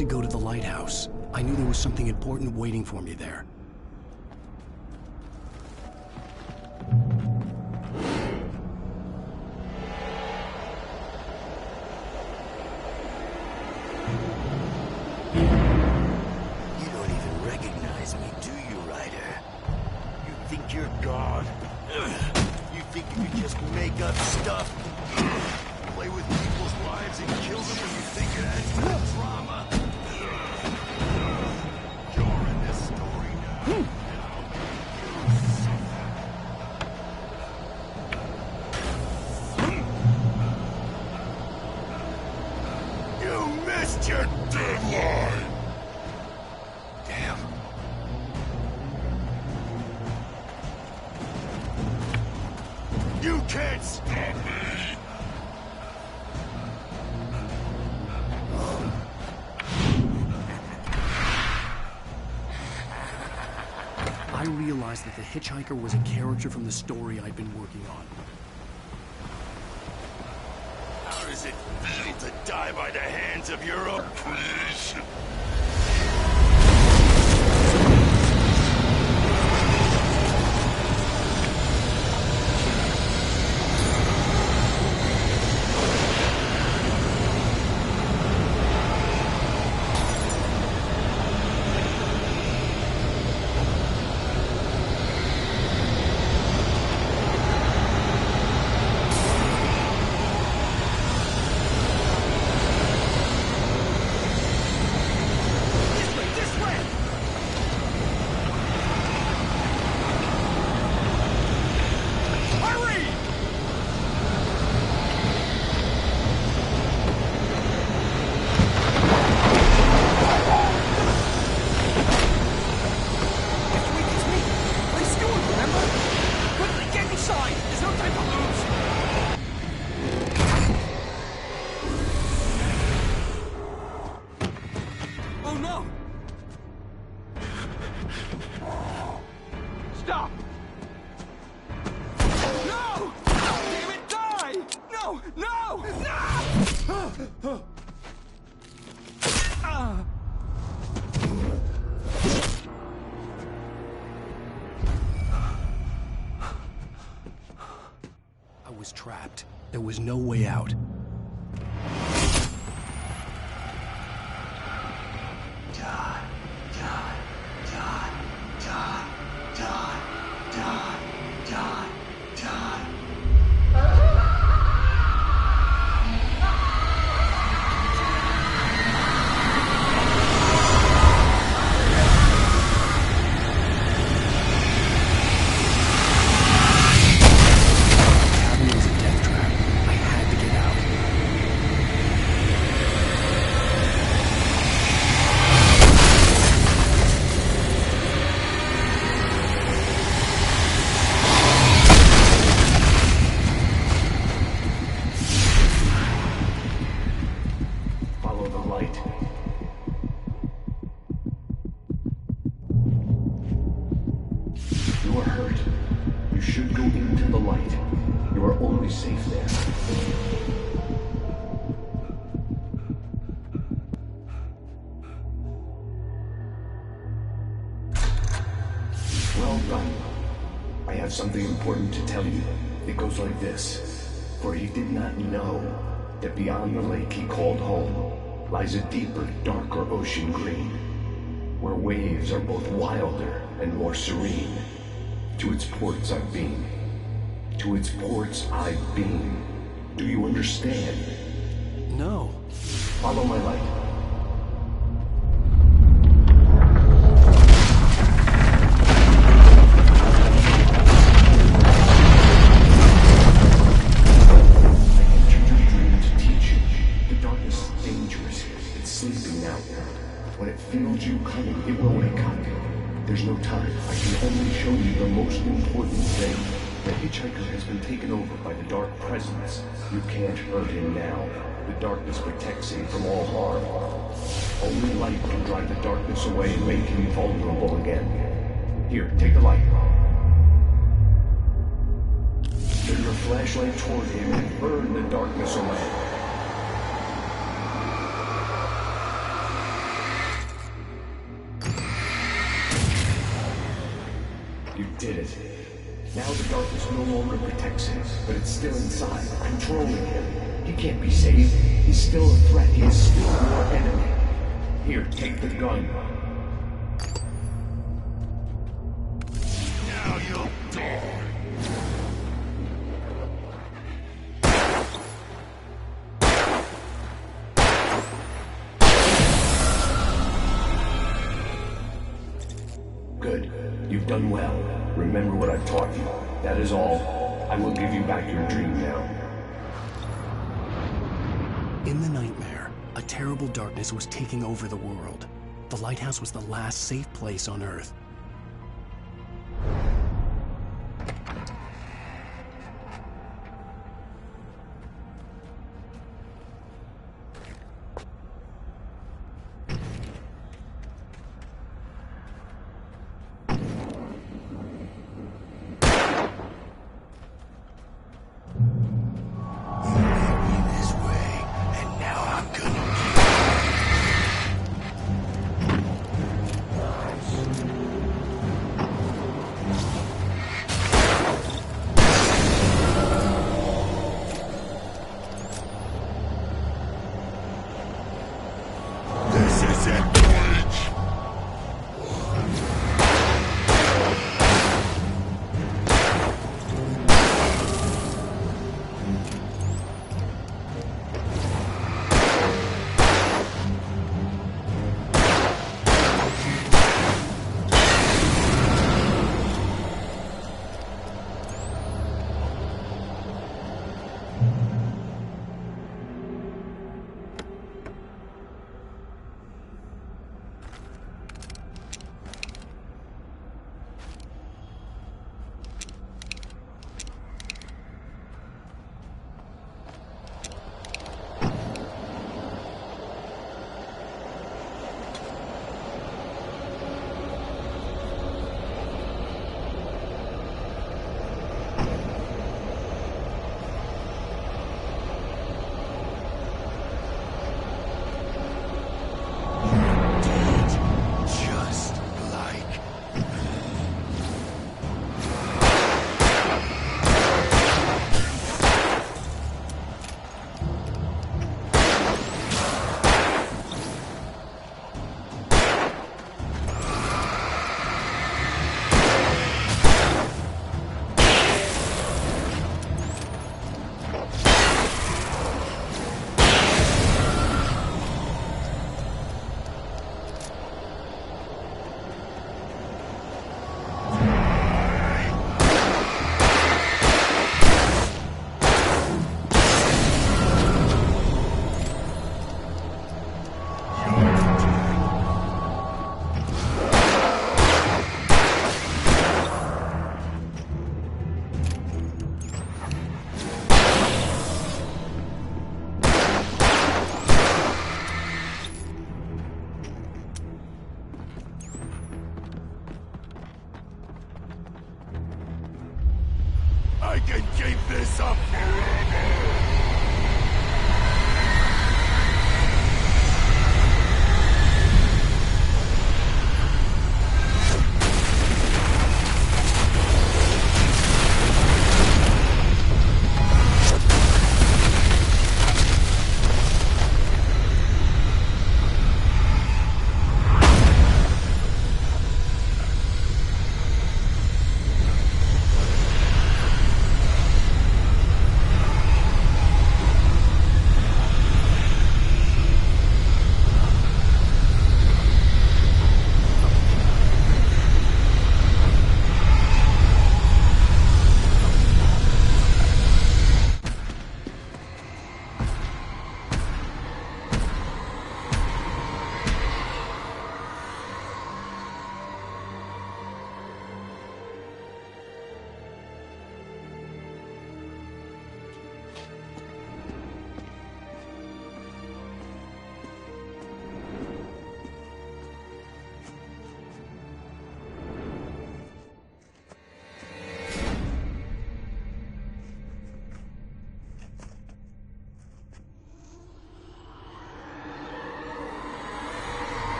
to go to the lighthouse. I knew there was something important waiting for me there. You don't even recognize me, do you, Ryder? You think you're God? You think you can just make up stuff? Play with people's lives and kill them when you think it adds to the drama? You're in this story now. You missed your deadline! Damn. You can't stop me! I realized that the hitchhiker was a character from the story I'd been working on. How does it feel to die by the hands of your own creation? Stop! No! Damn it, die! No! No! No! I was trapped. There was no way out. Die, die, die, die, die, die, die, die. Cabin was a death trap. I had to get out. Follow the light. You are hurt. You should go into the light. You are always safe there. Well done. I have something important to tell you. It goes like this. For he did not know that beyond the lake he called home lies a deeper, darker ocean green, where waves are both wilder and more serene. To its ports I've been. To its ports I've been. Do you understand? No. Follow my light. I entered your dream to teach you. The darkness is dangerous. It's sleeping now. When it feels you coming, it will wake up. There's no time. I can only show you the most important thing. The hitchhiker has been taken over by the dark presence. You can't hurt him now. The darkness protects him from all harm. Only light can drive the darkness away and make him vulnerable again. Here, take the light. Turn your flashlight toward him and burn the darkness away. did it. Now the darkness no longer protects him, but it's still inside, controlling him. He can't be saved. He's still a threat. He is still your enemy. Here, take the gun. Now you'll die. Good. You've done well. Remember what I've taught you. That is all. I will give you back your dream now. In the nightmare, a terrible darkness was taking over the world. The lighthouse was the last safe place on Earth. I can keep this up forever!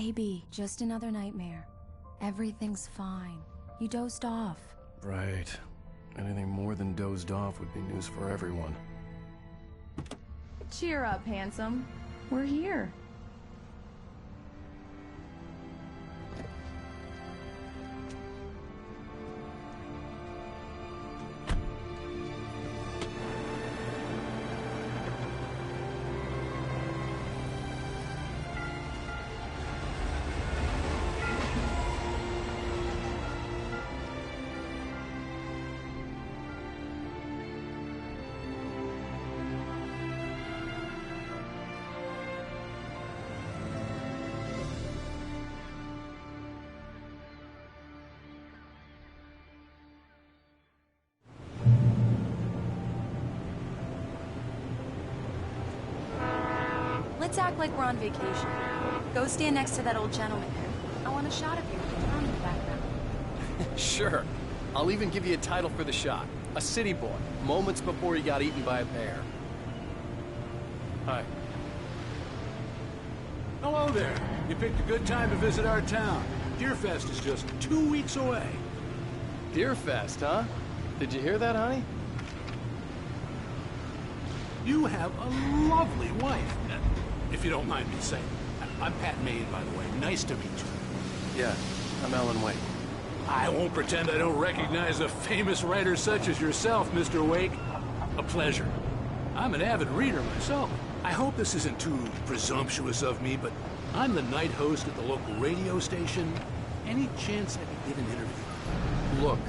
Baby, just another nightmare. Everything's fine. You dozed off. Right. Anything more than dozed off would be news for everyone. Cheer up, handsome. We're here. Let's act like we're on vacation. Go stand next to that old gentleman there. I want a shot of you with the drum in the background. Sure. I'll even give you a title for the shot. A city boy, moments before he got eaten by a bear. Hi. Hello there. You picked a good time to visit our town. Deerfest is just 2 weeks away. Deerfest, huh? Did you hear that, honey? You have a lovely wife, if you don't mind me saying. I'm Pat Maine, by the way. Nice to meet you. Yeah, I'm Alan Wake. I won't pretend I don't recognize a famous writer such as yourself, Mr. Wake. A pleasure. I'm an avid reader myself. I hope this isn't too presumptuous of me, but I'm the night host at the local radio station. Any chance I could get an interview? Look,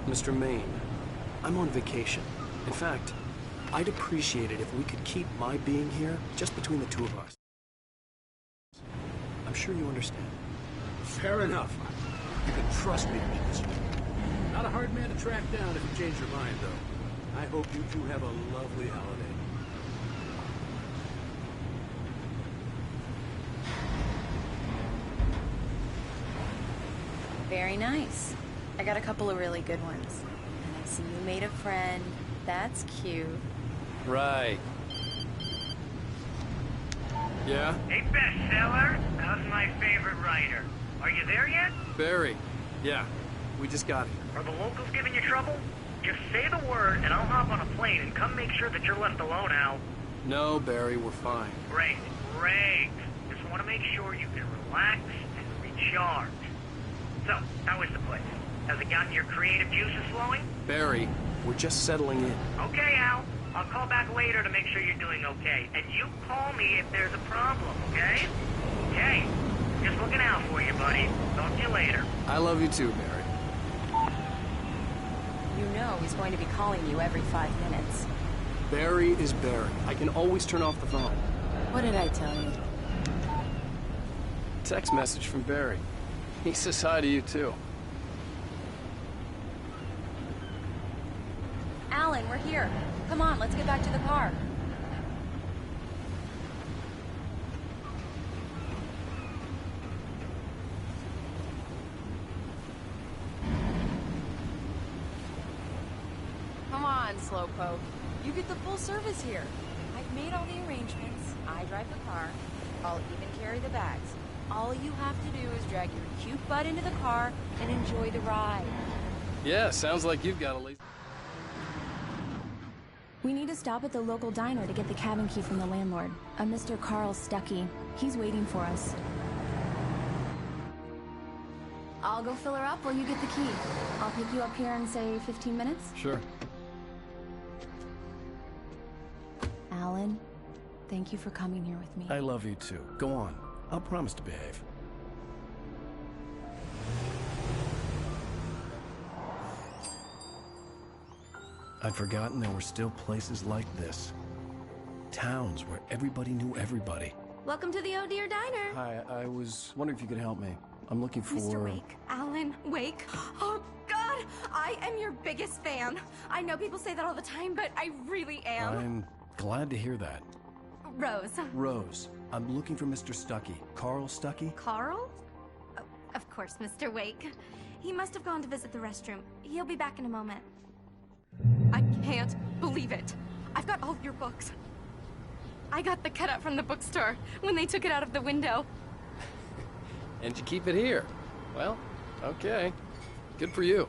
Mr. Maine, I'm on vacation. In fact, I'd appreciate it if we could keep my being here just between the two of us. I'm sure you understand. Fair enough. You can trust me to be this way. Not a hard man to track down if you change your mind, though. I hope you two have a lovely holiday. Very nice. I got a couple of really good ones. And I see you made a friend. That's cute. Right. Yeah? Hey, bestseller. How's my favorite writer? Are you there yet? Barry. Yeah, we just got here. Are the locals giving you trouble? Just say the word, and I'll hop on a plane and come make sure that you're left alone, Al. No, Barry, we're fine. Great, great. Just want to make sure you can relax and recharge. So, how is the place? Has it gotten your creative juices flowing? Barry, we're just settling in. Okay, Al. I'll call back later to make sure you're doing okay. And you call me if there's a problem, okay? Okay. Just looking out for you, buddy. Talk to you later. I love you too, Barry. You know he's going to be calling you every 5 minutes. Barry is Barry. I can always turn off the phone. What did I tell you? Text message from Barry. He says hi to you too. Alan, we're here. Come on, let's get back to the car. Come on, Slowpoke. You get the full service here. I've made all the arrangements. I drive the car. I'll even carry the bags. All you have to do is drag your cute butt into the car and enjoy the ride. Yeah, sounds like you've got a lazy... We need to stop at the local diner to get the cabin key from the landlord, a Mr. Carl Stuckey. He's waiting for us. I'll go fill her up while you get the key. I'll pick you up here in, say, 15 minutes? Sure. Alan, thank you for coming here with me. I love you too. Go on. I'll promise to behave. I'd forgotten there were still places like this. Towns where everybody knew everybody. Welcome to the Oh Dear Diner. Hi, I was wondering if you could help me. I'm looking for... Mr. Wake. Alan Wake. Oh, God! I am your biggest fan. I know people say that all the time, but I really am. I'm glad to hear that. Rose. Rose, I'm looking for Mr. Stuckey. Carl Stuckey? Carl? Oh, of course, Mr. Wake. He must have gone to visit the restroom. He'll be back in a moment. I can't believe it. I've got all your books. I got the cutout from the bookstore when they took it out of the window. And you keep it here. Well, okay. Good for you.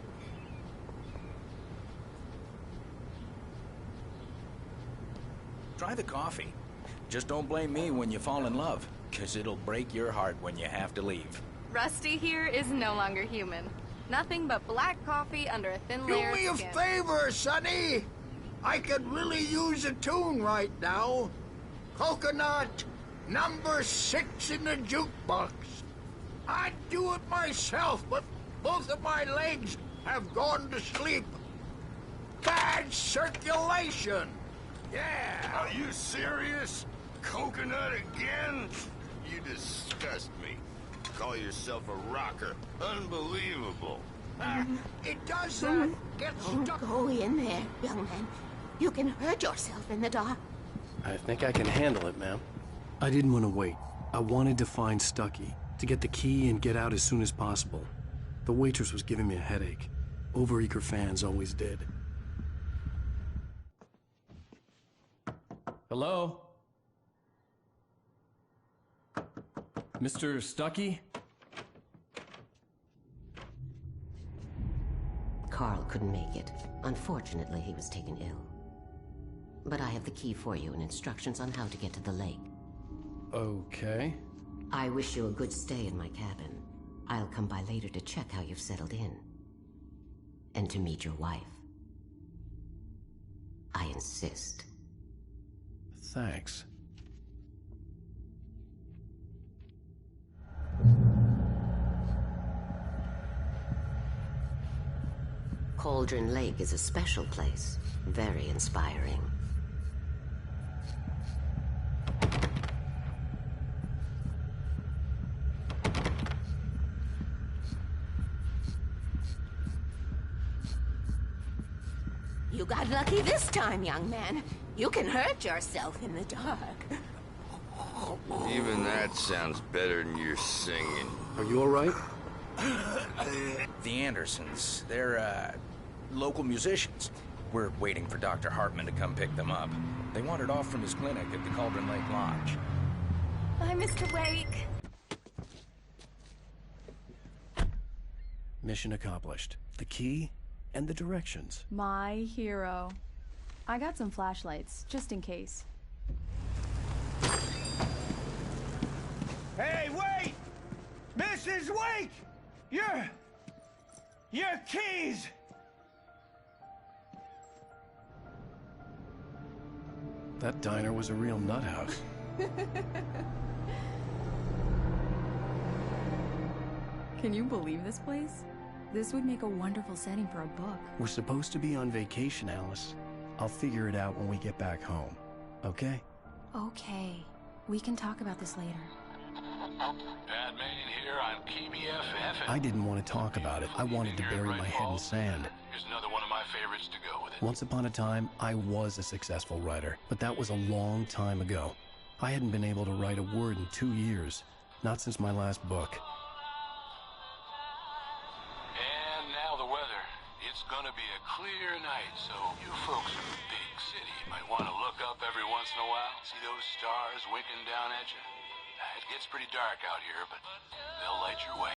Try the coffee. Just don't blame me when you fall in love, 'cause it'll break your heart when you have to leave. Rusty here is no longer human. Nothing but black coffee under a thin layer of Do me a skin. favor, Sonny. I could really use a tune right now. Coconut, number 6 in the jukebox. I'd do it myself, but both of my legs have gone to sleep. Bad circulation. Yeah. Are you serious? Coconut again? You disgust me. Call yourself a rocker. Unbelievable. It does get Don't stuck. go in there, young man. You can hurt yourself in the dark. I think I can handle it, ma'am. I didn't want to wait. I wanted to find Stucky, to get the key and get out as soon as possible. The waitress was giving me a headache. Overeager fans always did. Hello? Mr. Stucky? Carl couldn't make it. Unfortunately, he was taken ill. But I have the key for you and instructions on how to get to the lake. Okay. I wish you a good stay in my cabin. I'll come by later to check how you've settled in. And to meet your wife. I insist. Thanks. Cauldron Lake is a special place. Very inspiring. You got lucky this time, young man. You can hurt yourself in the dark. Even that sounds better than your singing. Are you all right? The Andersons, they're, local musicians. We're waiting for Dr. Hartman to come pick them up. They wandered off from his clinic at the Cauldron Lake Lodge. Bye, Mr. Wake. Mission accomplished. The key and the directions. My hero. I got some flashlights, just in case. Hey, wait! Mrs. Wake! Your keys! That diner was a real nut house. Can you believe this place? This would make a wonderful setting for a book. We're supposed to be on vacation, Alice. I'll figure it out when we get back home. Okay? Okay. We can talk about this later. Pat Main here on KBFF. I didn't want to talk about it. I wanted to bury my head in sand. Here's another one of my favorites to go with it. Once upon a time, I was a successful writer, but that was a long time ago. I hadn't been able to write a word in 2 years. Not since my last book. And now the weather. It's gonna be a clear night, so you folks in the big city might want to look up every once in a while. See those stars winking down at you? It gets pretty dark out here, but they'll light your way.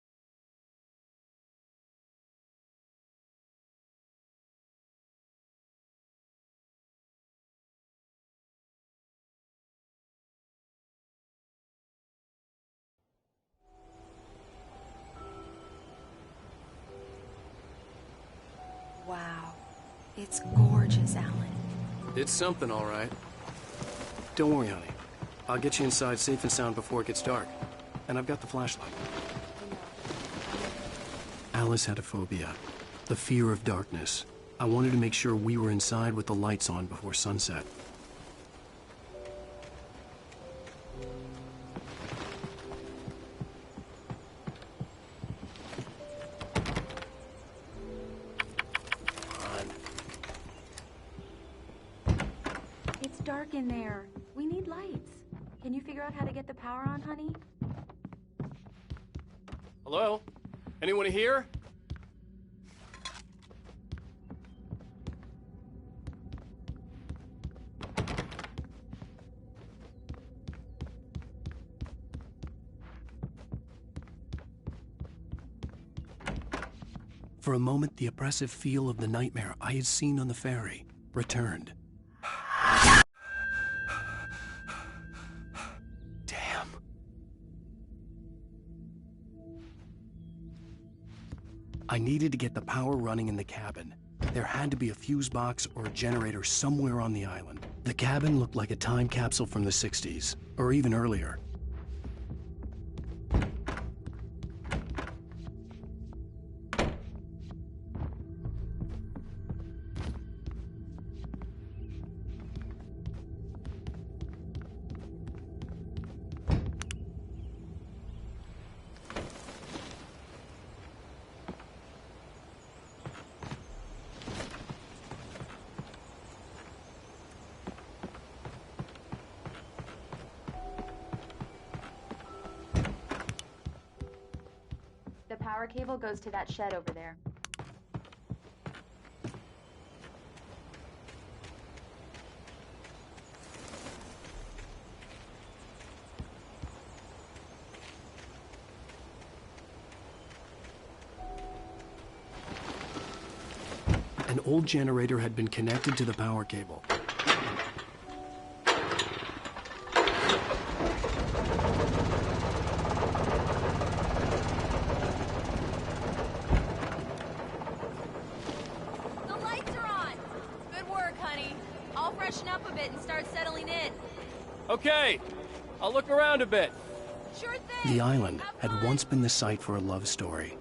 Wow. It's gorgeous, Alan. It's something, all right. Don't worry, honey. I'll get you inside safe and sound before it gets dark. And I've got the flashlight. Alice had a phobia. The fear of darkness. I wanted to make sure we were inside with the lights on before sunset. It's dark in there. We need lights. Can you figure out how to get the power on, honey? Hello? Anyone here? For a moment, the oppressive feel of the nightmare I had seen on the ferry returned. Damn. I needed to get the power running in the cabin. There had to be a fuse box or a generator somewhere on the island. The cabin looked like a time capsule from the 60s, or even earlier. The power cable goes to that shed over there. An old generator had been connected to the power cable. Okay, I'll look around a bit. Sure thing. The island had once been the site for a love story.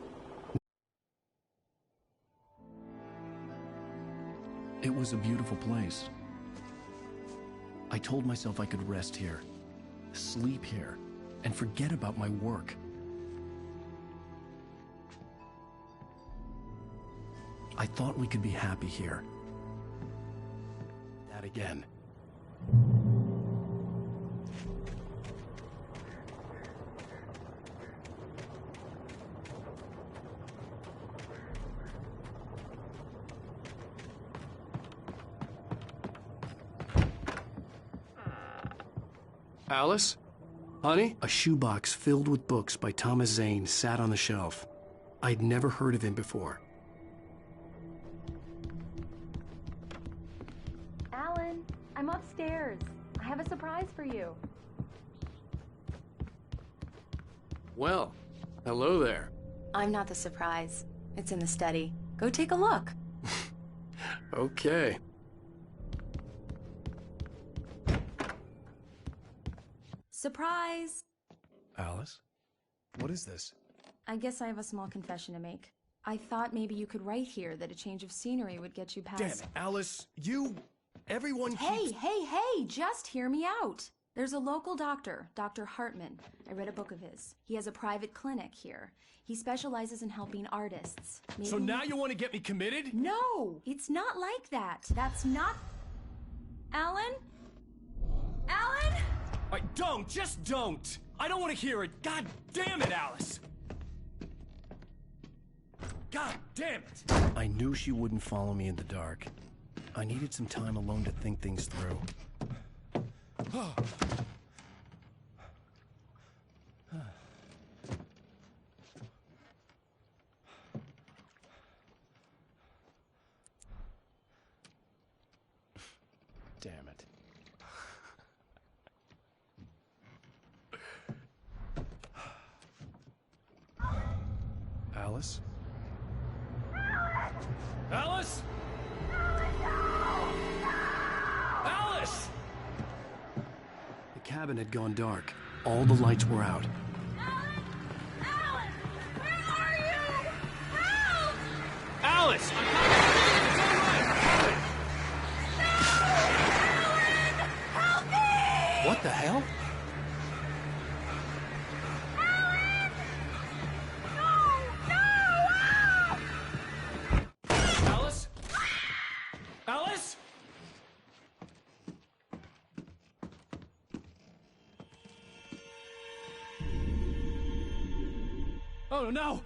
It was a beautiful place. I told myself I could rest here, sleep here, and forget about my work. I thought we could be happy here. That again. Alice? Honey? A shoebox filled with books by Thomas Zane sat on the shelf. I'd never heard of him before. Alan, I'm upstairs. I have a surprise for you. Well, hello there. I'm not the surprise. It's in the study. Go take a look. Okay. Surprise! Alice? What is this? I guess I have a small confession to make. I thought maybe you could write here that a change of scenery would get you past... Damn it, Alice, everyone Hey, just hear me out. There's a local doctor, Dr. Hartman. I read a book of his. He has a private clinic here. He specializes in helping artists. Maybe... So now you want to get me committed? No, it's not like that. That's not... Alan? Alan? Just don't! I don't want to hear it! God damn it, Alice! God damn it! I knew she wouldn't follow me in the dark. I needed some time alone to think things through. Damn it. Alice? Alice? Alice! The cabin had gone dark. All the lights were out. Alan! Where are you? Help! Alice! No! Alan! Help me! What the hell? Oh no!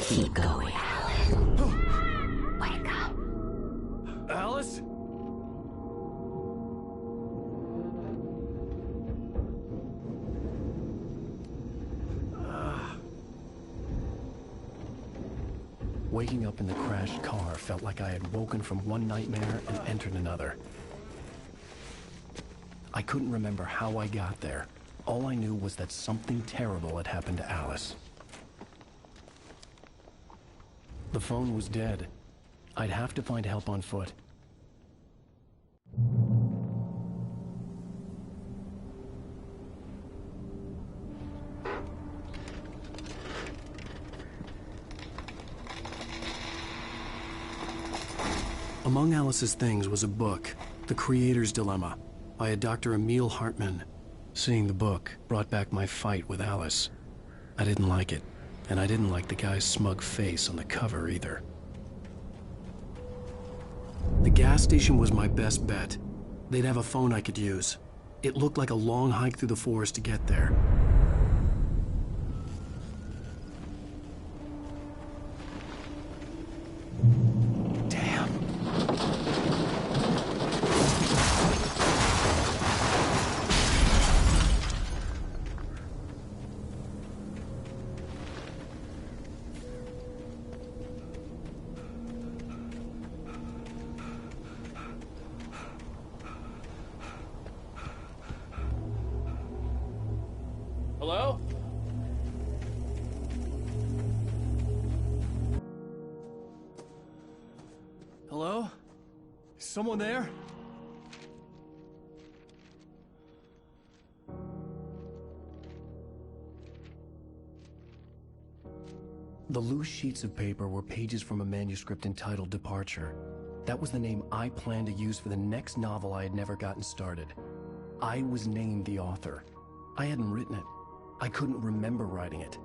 Keep going, Alan. 'Alice? waking up in the crashed car felt like I had woken from one nightmare and entered another. I couldn't remember how I got there. All I knew was that something terrible had happened to Alice. The phone was dead. I'd have to find help on foot. Among Alice's things was a book, The Creator's Dilemma, by a Dr. Emil Hartmann. Seeing the book brought back my fight with Alice. I didn't like it, and I didn't like the guy's smug face on the cover either. The gas station was my best bet. They'd have a phone I could use. It looked like a long hike through the forest to get there. Hello? Hello? Is someone there? The loose sheets of paper were pages from a manuscript entitled Departure. That was the name I planned to use for the next novel I had never gotten started. I was named the author. I hadn't written it. I couldn't remember writing it.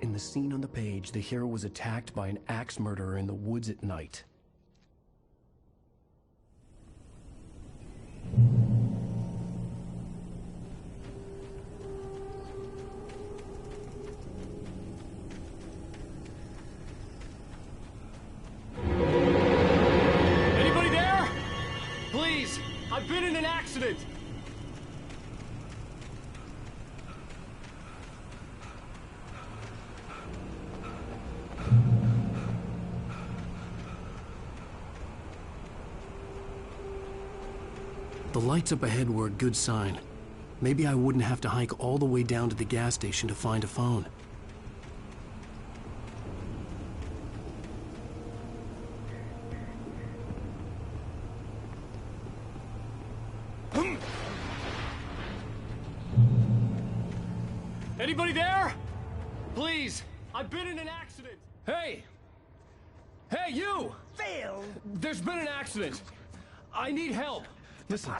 In the scene on the page, the hero was attacked by an axe murderer in the woods at night. Anybody there? Please, I've been in an accident. The lights up ahead were a good sign. Maybe I wouldn't have to hike all the way down to the gas station to find a phone. Anybody there? Please, I've been in an accident. Hey! Hey, you! Phil! There's been an accident. I need help. Listen,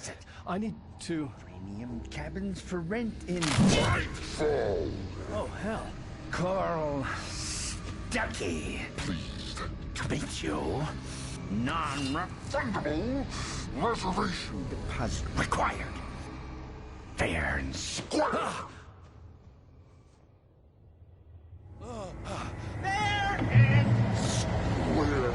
I need to... Premium cabins for rent in... Nightfall! Oh, hell. Carl Stucky. Pleased To meet you. Non-refundable reservation deposit required. Fair and square. Fair and square.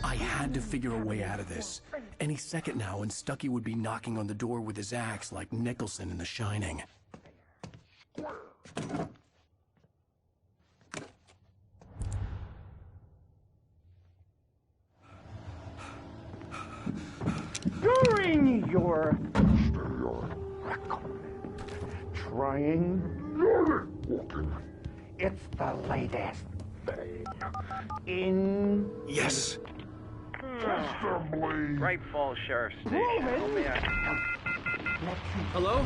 I had to figure a way out of this. Any second now, and Stucky would be knocking on the door with his axe like Nicholson in The Shining. During your trying, it's the latest thing in Yes. assembly. Great Falls Sheriff Station. Hello?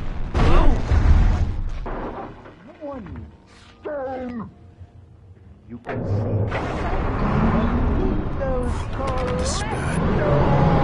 One stone. You can see those cars. The spirit.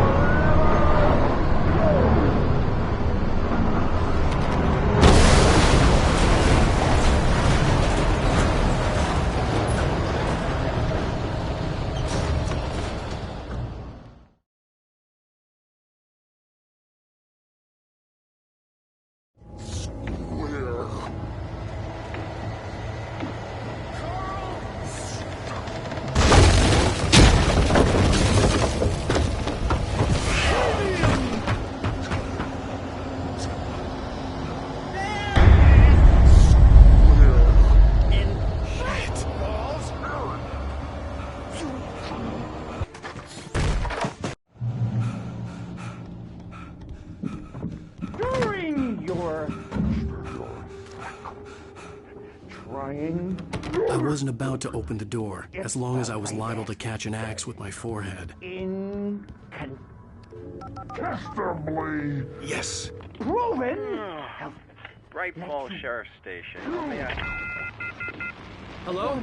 wasn't about to open the door, as long as I was liable to catch an axe with my forehead. Incontestably. Yes. Proven. Bright Falls Sheriff Station. Hello? Hello?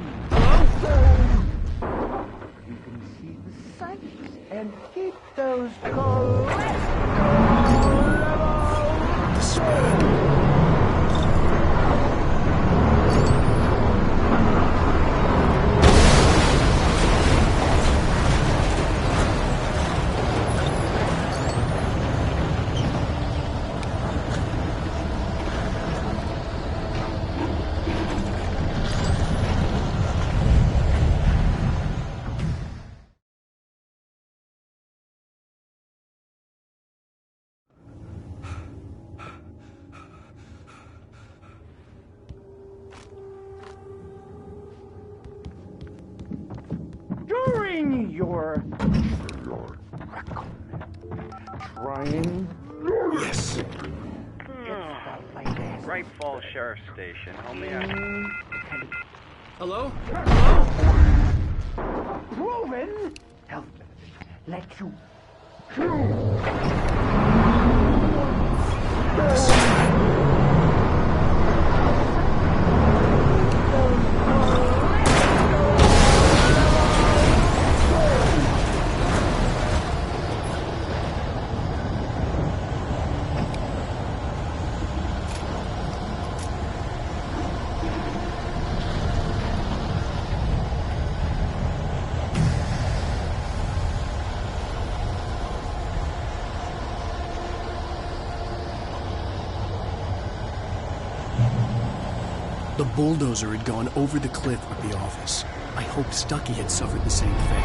You can see the sights and keep those cholesterol levels. During your trying. Yes. Bright Falls Sheriff Station. Help me out. Hello? Proven. Help. Let you. The bulldozer had gone over the cliff with the office. I hoped Stucky had suffered the same fate,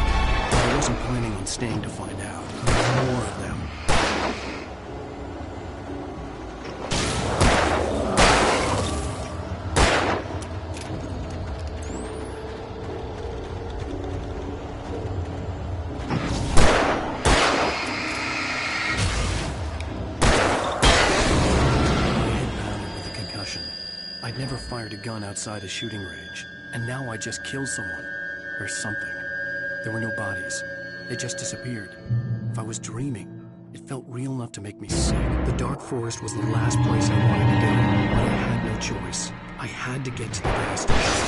but I wasn't planning on staying to find out. More of them. I'd never fired a gun outside a shooting range, and now I just killed someone. Or something. There were no bodies. They just disappeared. If I was dreaming, it felt real enough to make me sick. The dark forest was the last place I wanted to go, but I had no choice. I had to get to the gas station.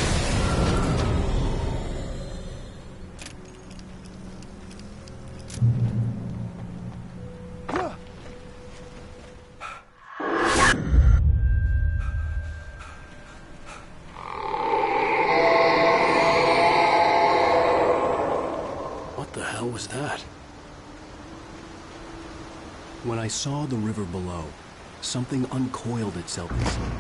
Was that? When I saw the river below, something uncoiled itself inside.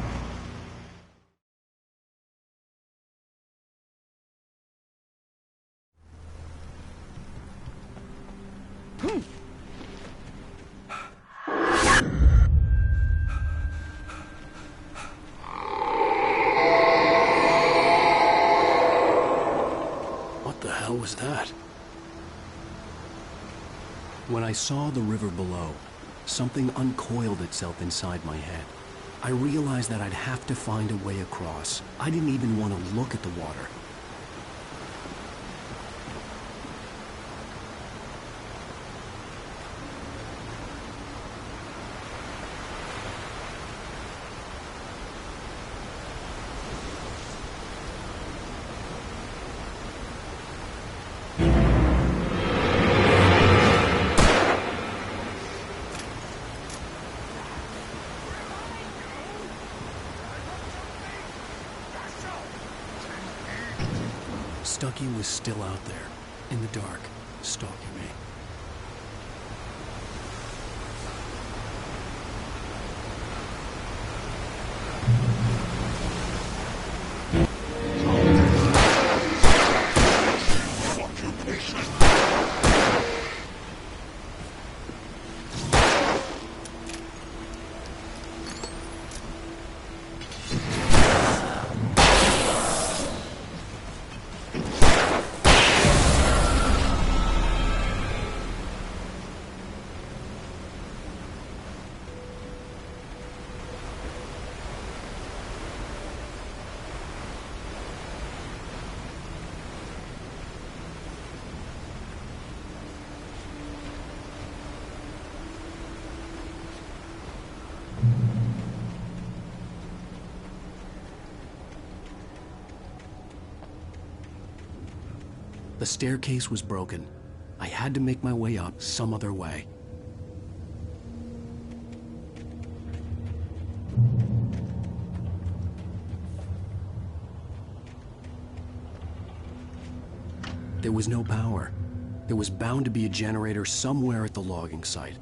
What the hell was that? When I saw the river below, something uncoiled itself inside my head. I realized that I'd have to find a way across. I didn't even want to look at the water. Stucky was still out there, in the dark, stalking me. The staircase was broken. I had to make my way up some other way. There was no power. There was bound to be a generator somewhere at the logging site.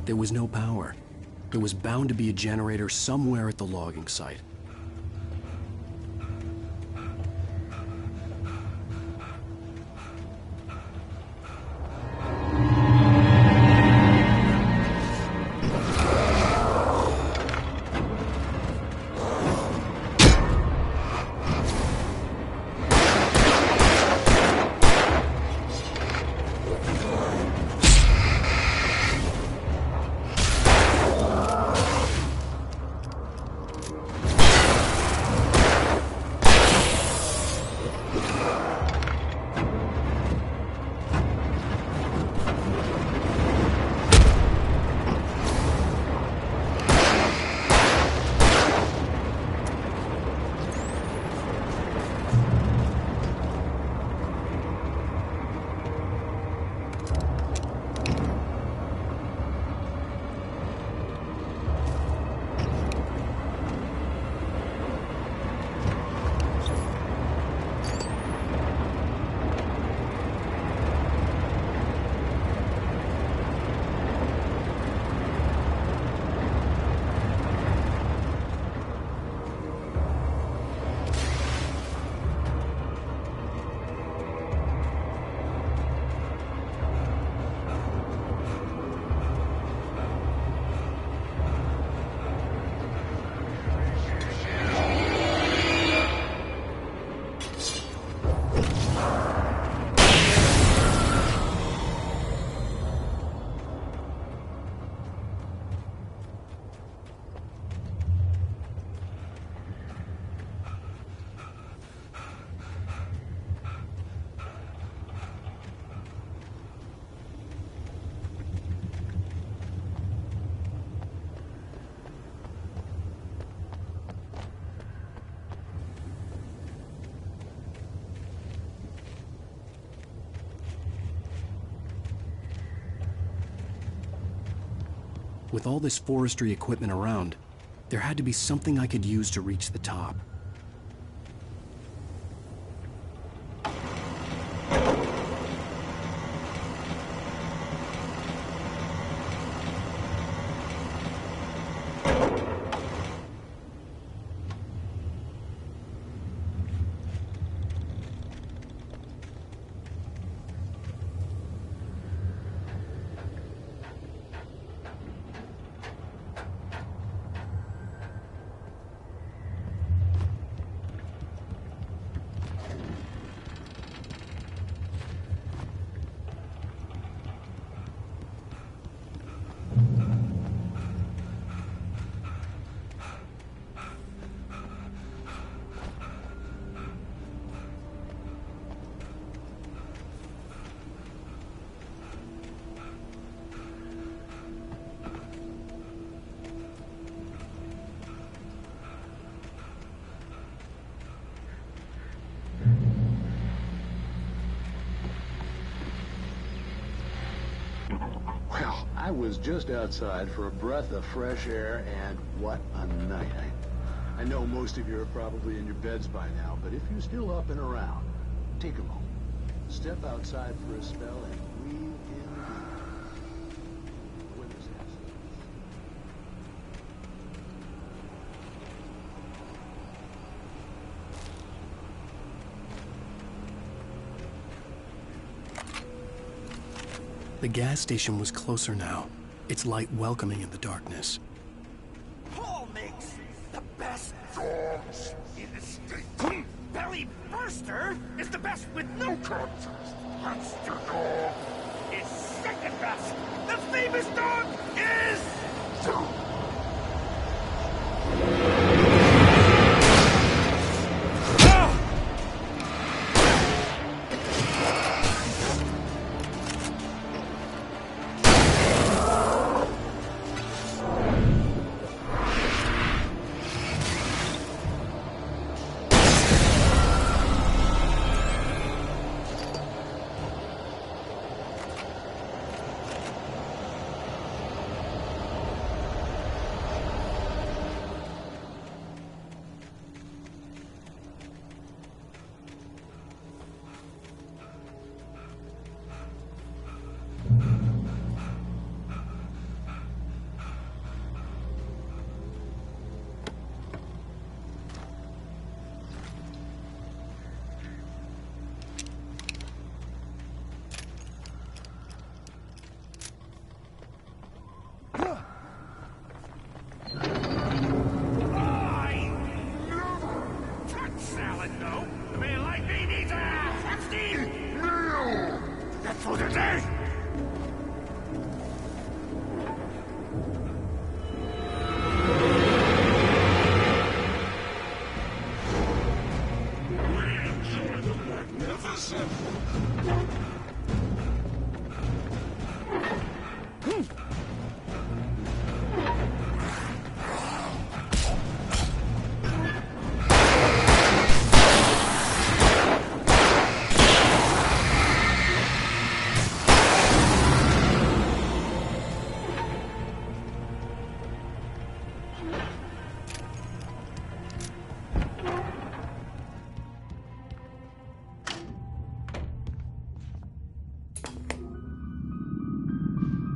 There was no power. There was bound to be a generator somewhere at the logging site. With all this forestry equipment around, there had to be something I could use to reach the top. Well, I was just outside for a breath of fresh air, and what a night. I know most of you are probably in your beds by now, but if you're still up and around, take a moment. Step outside for a spell and breathe in deep. The winter's absolutely. The gas station was closer now, its light welcoming in the darkness. Paul makes the best dogs in the state. Belly Burster is the best with no contest. Monster Dog is second best. The famous dog is...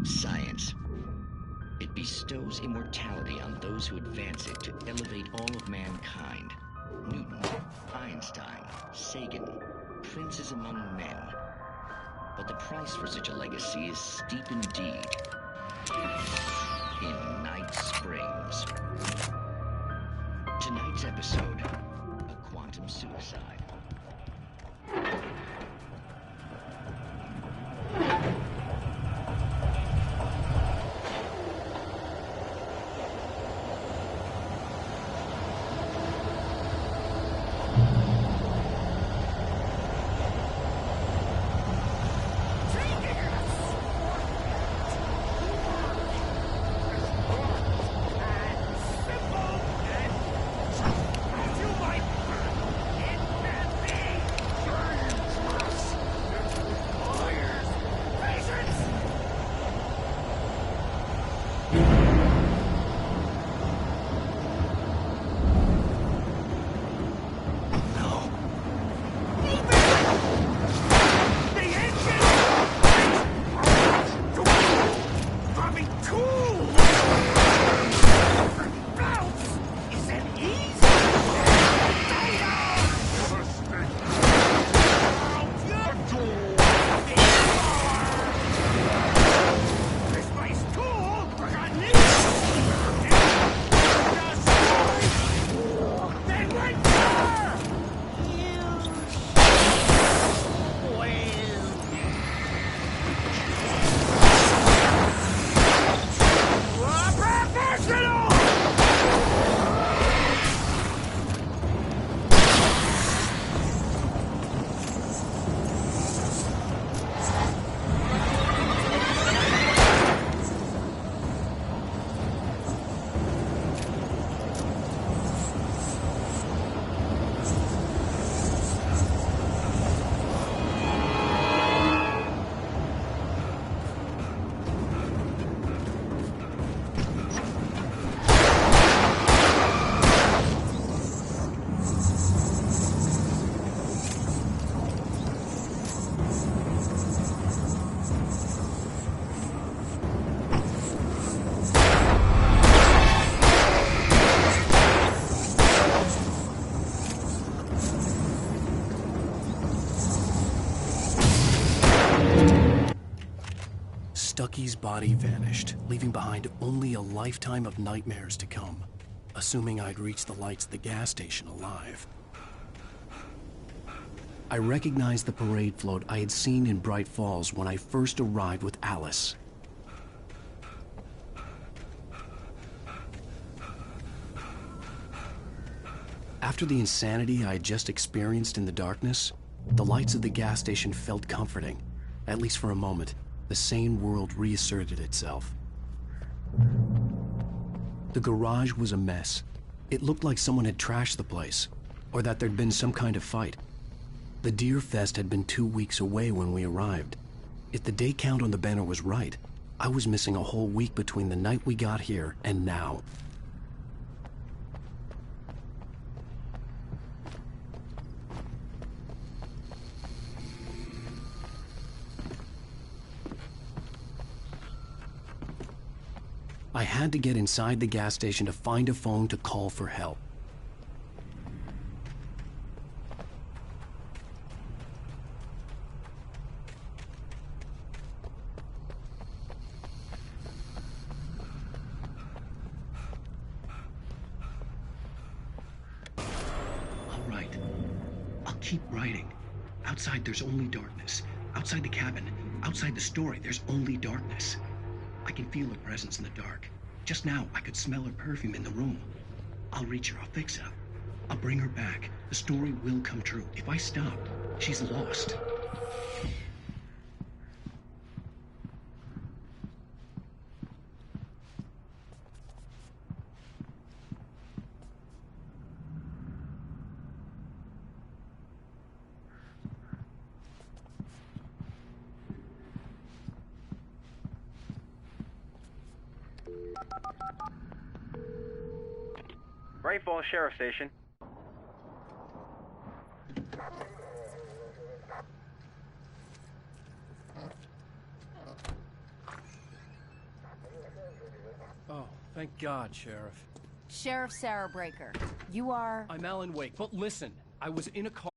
Science. It bestows immortality on those who advance it to elevate all of mankind. Newton, Einstein, Sagan, princes among men. But the price for such a legacy is steep indeed. In Night Springs. Tonight's episode, a quantum suicide. You might Stucky's body vanished, leaving behind only a lifetime of nightmares to come, assuming I'd reached the lights of the gas station alive. I recognized the parade float I had seen in Bright Falls when I first arrived with Alice. After the insanity I had just experienced in the darkness, the lights of the gas station felt comforting. At least for a moment, the sane world reasserted itself. The garage was a mess. It looked like someone had trashed the place, or that there'd been some kind of fight. The Deer Fest had been 2 weeks away when we arrived. If the day count on the banner was right, I was missing a whole week between the night we got here and now. I had to get inside the gas station to find a phone to call for help. All right. I'll keep writing. Outside, there's only darkness. Outside the cabin, outside the story, there's only darkness. I can feel her presence in the dark. Just now, I could smell her perfume in the room. I'll reach her, I'll fix her. I'll bring her back. The story will come true. If I stop, she's lost. Bright Falls Sheriff Station. Oh, thank God, Sheriff. Sheriff Sarah Breaker, you are... I'm Alan Wake, but listen, I was in a car...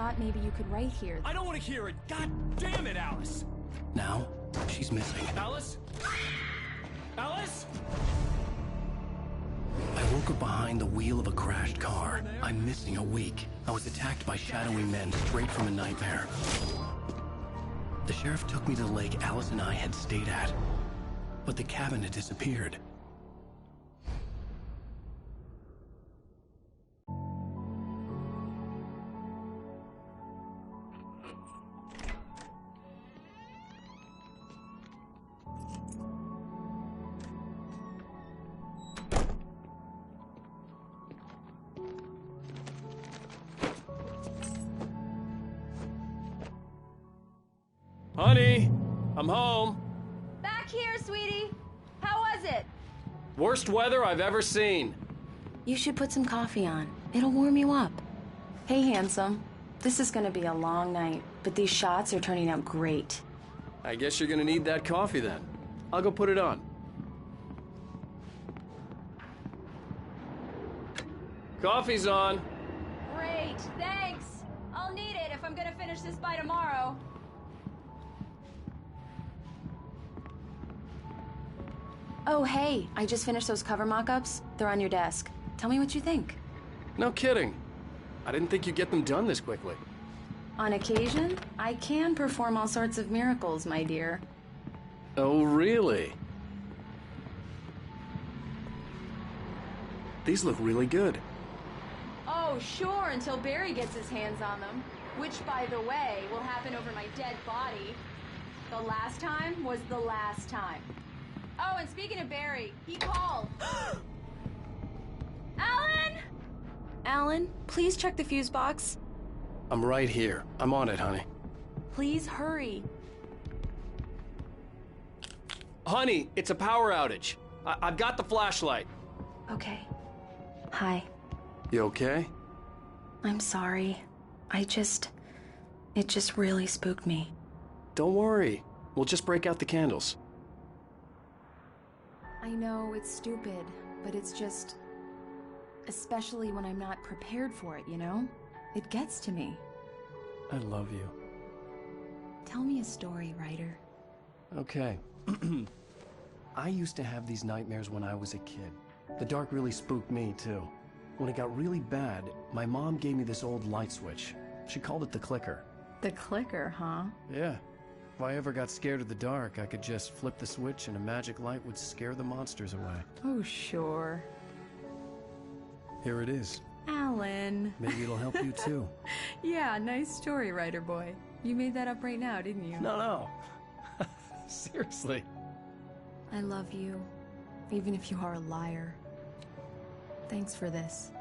thought maybe you could write here. I don't want to hear it! God damn it, Alice! Now, she's missing. Alice? Alice? I woke up behind the wheel of a crashed car. I'm missing a week. I was attacked by shadowy men straight from a nightmare. The sheriff took me to the lake Alice and I had stayed at, but the cabin had disappeared. Honey, I'm home. Back here, sweetie. How was it? Worst weather I've ever seen. You should put some coffee on. It'll warm you up. Hey, handsome. This is gonna be a long night, but these shots are turning out great. I guess you're gonna need that coffee then. I'll go put it on. Coffee's on. Great, thanks. I'll need it if I'm gonna finish this by tomorrow. Oh, hey, I just finished those cover mock-ups. They're on your desk. Tell me what you think. No kidding. I didn't think you'd get them done this quickly. On occasion, I can perform all sorts of miracles, my dear. Oh, really? These look really good. Oh, sure, until Barry gets his hands on them. Which, by the way, will happen over my dead body. The last time was the last time. Oh, and speaking of Barry, he called. Alan! Alan, please check the fuse box. I'm right here. I'm on it, honey. Please hurry. Honey, it's a power outage. I've got the flashlight. Okay. Hi. You okay? I'm sorry. It just really spooked me. Don't worry. We'll just break out the candles. I know it's stupid, but it's just... especially when I'm not prepared for it, you know? It gets to me. I love you. Tell me a story, writer. Okay. I used to have these nightmares when I was a kid. The dark really spooked me, too. When it got really bad, my mom gave me this old light switch. She called it the clicker. The clicker, huh? Yeah. If I ever got scared of the dark, I could just flip the switch and a magic light would scare the monsters away. Oh, sure. Here it is. Alan. Maybe it'll help you, too. Yeah, nice story, writer boy. You made that up right now, didn't you? No. Seriously. I love you, even if you are a liar. Thanks for this.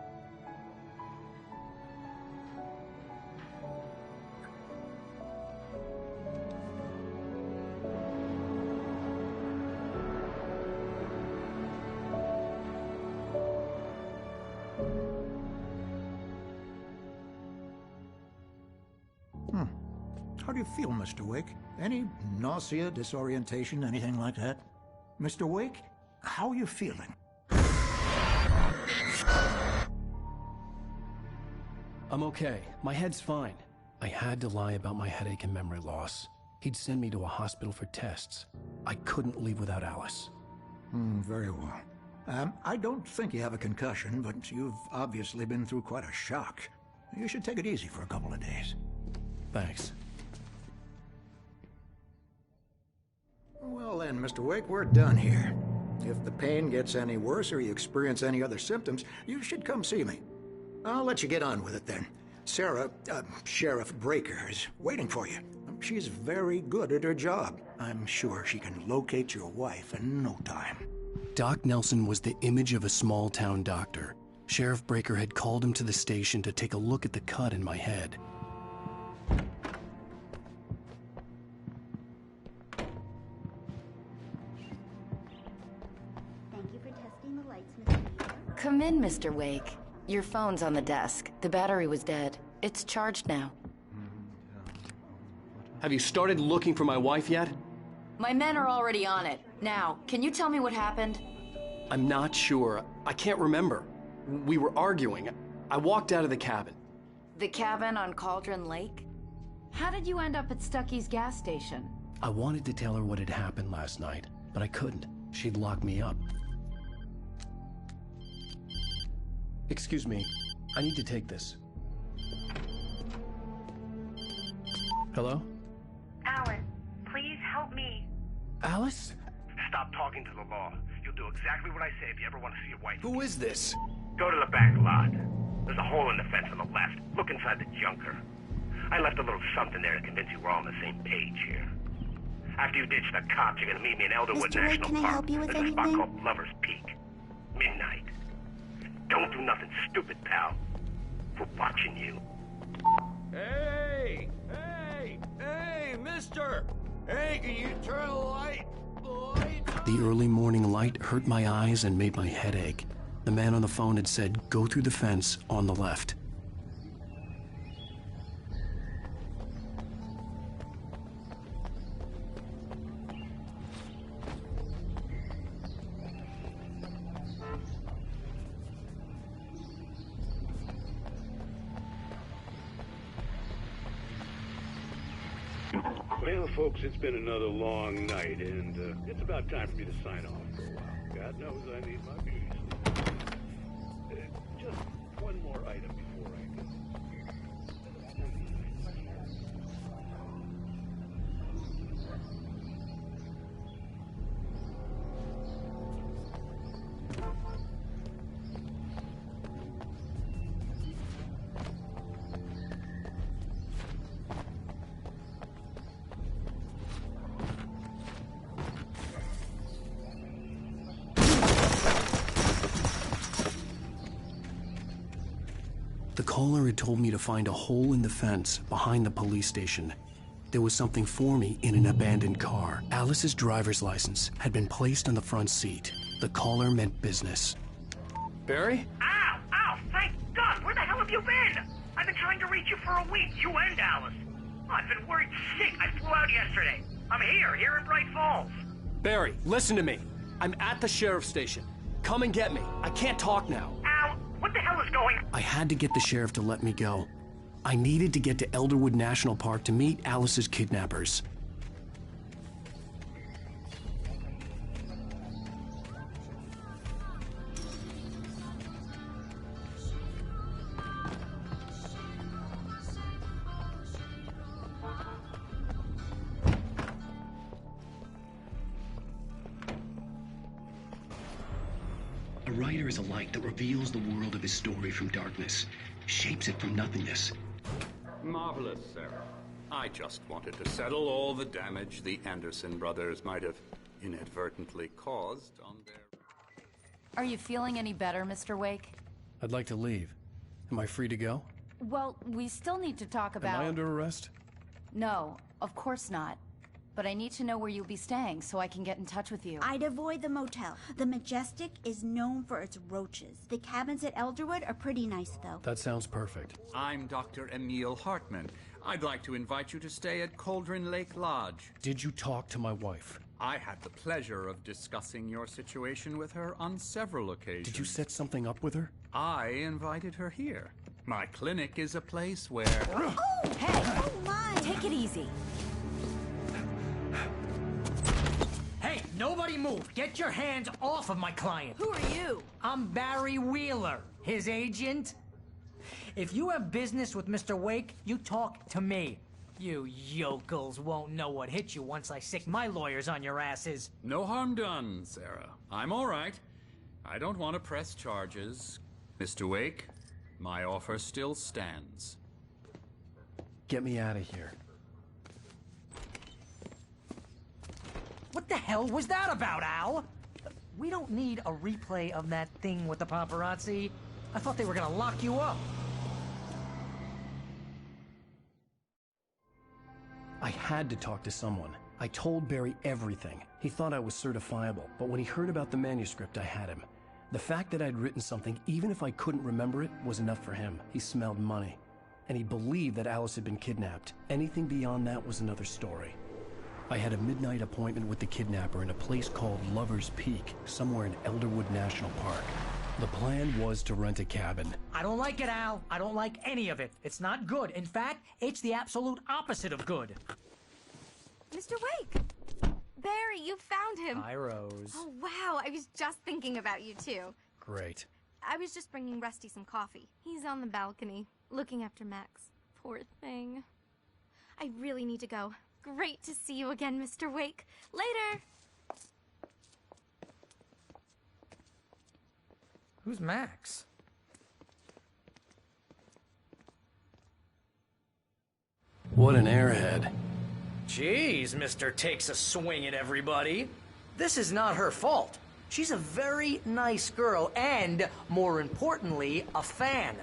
How do you feel, Mr. Wake? Any nausea, disorientation, anything like that? Mr. Wake, how are you feeling? I'm okay. My head's fine. I had to lie about my headache and memory loss. He'd send me to a hospital for tests. I couldn't leave without Alice. Very well. I don't think you have a concussion, but you've obviously been through quite a shock. You should take it easy for a couple of days. Thanks. Well then, Mr. Wake, we're done here. If the pain gets any worse or you experience any other symptoms, you should come see me. I'll let you get on with it then. Sarah, Sheriff Breaker, is waiting for you. She's very good at her job. I'm sure she can locate your wife in no time. Doc Nelson was the image of a small-town doctor. Sheriff Breaker had called him to the station to take a look at the cut in my head. Come in, Mr. Wake. Your phone's on the desk. The battery was dead. It's charged now. Have you started looking for my wife yet? My men are already on it. Now, can you tell me what happened? I'm not sure. I can't remember. We were arguing. I walked out of the cabin. The cabin on Cauldron Lake? How did you end up at Stucky's gas station? I wanted to tell her what had happened last night, but I couldn't. She'd lock me up. Excuse me, I need to take this. Hello? Alan, please help me. Alice? Stop talking to the law. You'll do exactly what I say if you ever want to see your wife. Who is this? Go to the back lot. There's a hole in the fence on the left. Look inside the junker. I left a little something there to convince you we're all on the same page here. After you ditch the cops, you're gonna meet me in Elderwood Mr. Wake, National can I Park. help you with There's a spot anything? called Lover's Peak. Midnight. Don't do nothing stupid, pal. We're watching you. Hey! Hey, mister! Hey, can you turn the light? The early morning light hurt my eyes and made my head ache. The man on the phone had said, go through the fence on the left. Well, folks, it's been another long night, and it's about time for me to sign off for a while. God knows I need my beauty sleep. Just one more item before I go. The caller had told me to find a hole in the fence behind the police station. There was something for me in an abandoned car. Alice's driver's license had been placed on the front seat. The caller meant business. Barry? Ow! Ow! Thank God! Where the hell have you been? I've been trying to reach you for a week, you and Alice. Oh, I've been worried sick. I flew out yesterday. I'm here in Bright Falls. Barry, listen to me. I'm at the sheriff's station. Come and get me. I can't talk now. Ow! What the hell is going on? I had to get the sheriff to let me go. I needed to get to Elderwood National Park to meet Alice's kidnappers. A writer is a light that reveals the world of his story from darkness, shapes it from nothingness. Marvelous, Sarah. I just wanted to settle all the damage the Anderson brothers might have inadvertently caused on their... Are you feeling any better, Mr. Wake? I'd like to leave. Am I free to go? Well, we still need to talk about... Am I under arrest? No, of course not. But I need to know where you'll be staying so I can get in touch with you. I'd avoid the motel. The Majestic is known for its roaches. The cabins at Elderwood are pretty nice, though. That sounds perfect. I'm Dr. Emil Hartman. I'd like to invite you to stay at Cauldron Lake Lodge. Did you talk to my wife? I had the pleasure of discussing your situation with her on several occasions. Did you set something up with her? I invited her here. My clinic is a place where... Oh, hey! Oh, my! Take it easy. Hey, nobody move! Get your hands off of my client! Who are you? I'm Barry Wheeler, his agent. If you have business with Mr. Wake, you talk to me. You yokels won't know what hit you once I sick my lawyers on your asses. No harm done, Sarah. I'm all right. I don't want to press charges. Mr. Wake, my offer still stands. Get me out of here. What the hell was that about, Al? We don't need a replay of that thing with the paparazzi. I thought they were gonna lock you up. I had to talk to someone. I told Barry everything. He thought I was certifiable, but when he heard about the manuscript, I had him. The fact that I'd written something, even if I couldn't remember it, was enough for him. He smelled money. And he believed that Alice had been kidnapped. Anything beyond that was another story. I had a midnight appointment with the kidnapper in a place called Lover's Peak, somewhere in Elderwood National Park. The plan was to rent a cabin. I don't like it, Al. I don't like any of it. It's not good. In fact, it's the absolute opposite of good. Mr. Wake! Barry, you found him. Hi, Rose. Oh, wow. I was just thinking about you, too. Great. I was just bringing Rusty some coffee. He's on the balcony, looking after Max. Poor thing. I really need to go. Great to see you again, Mr. Wake. Later! Who's Max? What an airhead. Jeez, Mr. Takes a Swing at everybody. This is not her fault. She's a very nice girl and, more importantly, a fan.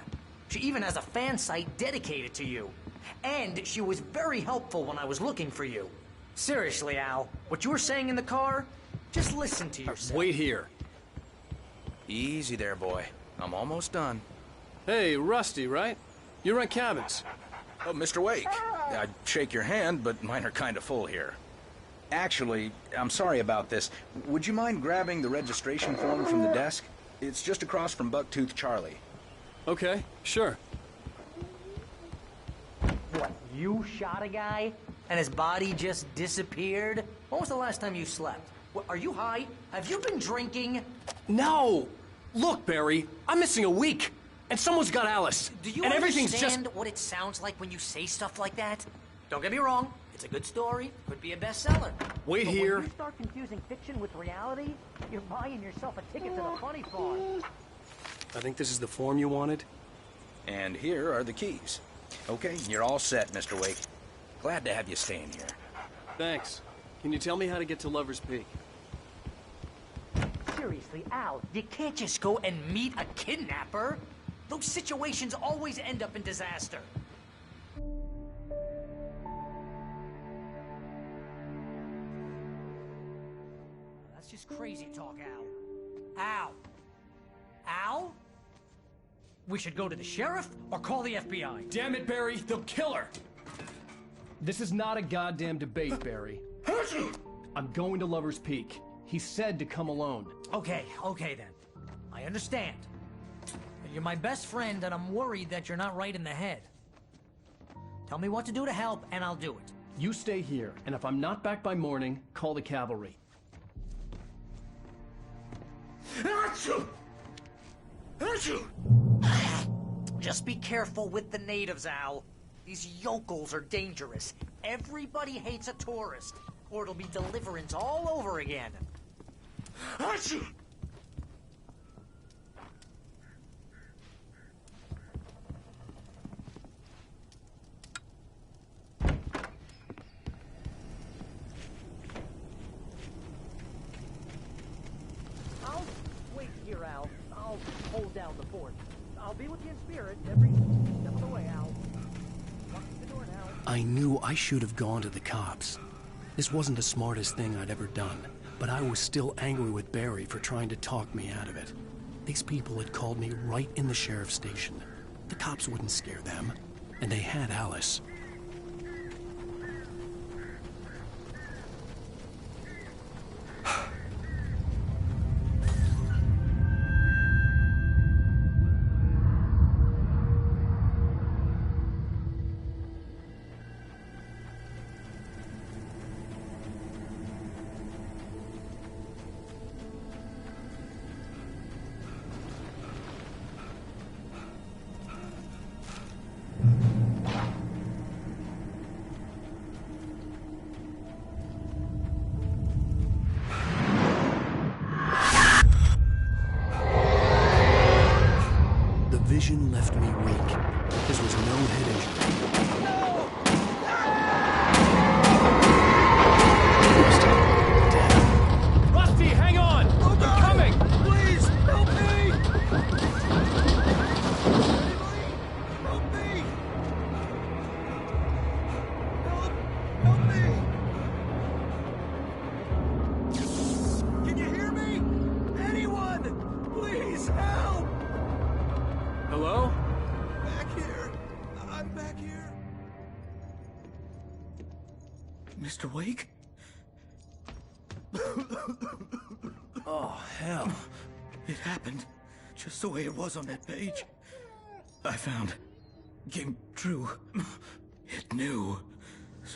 She even has a fan site dedicated to you. And she was very helpful when I was looking for you. Seriously, Al, what you were saying in the car, just listen to yourself. Wait here. Easy there, boy. I'm almost done. Hey, Rusty, right? You rent cabins. Oh, Mr. Wake. I'd shake your hand, but mine are kind of full here. Actually, I'm sorry about this. Would you mind grabbing the registration form from the desk? It's just across from Bucktooth Charlie. Okay, sure. What, you shot a guy? And his body just disappeared? When was the last time you slept? What, are you high? Have you been drinking? No! Look, Barry, I'm missing a week. And someone's got Alice. Do you and everything's understand just... what it sounds like when you say stuff like that? Don't get me wrong. It's a good story. Could be a bestseller. Wait but here. When you start confusing fiction with reality, you're buying yourself a ticket to the funny farm. I think this is the form you wanted. And here are the keys. Okay, you're all set, Mr. Wake. Glad to have you staying here. Thanks. Can you tell me how to get to Lover's Peak? Seriously, Al, you can't just go and meet a kidnapper. Those situations always end up in disaster. That's just crazy talk, Al. Al! Al? We should go to the sheriff or call the FBI. Damn it, Barry, they'll kill her! This is not a goddamn debate, Barry. I'm going to Lover's Peak. He said to come alone. Okay then. I understand. You're my best friend, and I'm worried that you're not right in the head. Tell me what to do to help, and I'll do it. You stay here, and if I'm not back by morning, call the cavalry. Just be careful with the natives, Al. These yokels are dangerous. Everybody hates a tourist, or it'll be Deliverance all over again. I'll wait here, Al. I'll hold down the fort. I'll be with you in spirit every step of the way, Al. Lock the door now. I knew I should have gone to the cops. This wasn't the smartest thing I'd ever done, but I was still angry with Barry for trying to talk me out of it. These people had called me right in the sheriff's station. The cops wouldn't scare them, and they had Alice. The vision left me weak. This was no head injury. Rusty, hang on! I'm coming! Please, help me! Help me! Help me! Can you hear me? Anyone! Please, help! Hello? Back here. I'm back here. Mr. Wake? Oh, hell. It happened. just the way it was on that page. I found came true. It knew.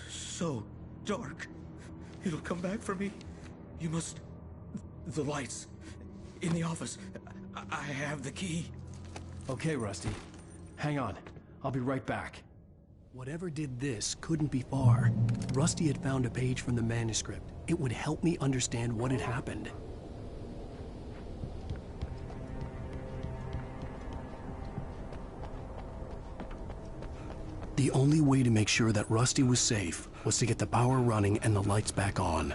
So dark. It'll come back for me. You must... The lights. In the office. I have the key. Okay, Rusty. Hang on. I'll be right back. Whatever did this couldn't be far. Rusty had found a page from the manuscript. It would help me understand what had happened. The only way to make sure that Rusty was safe was to get the power running and the lights back on.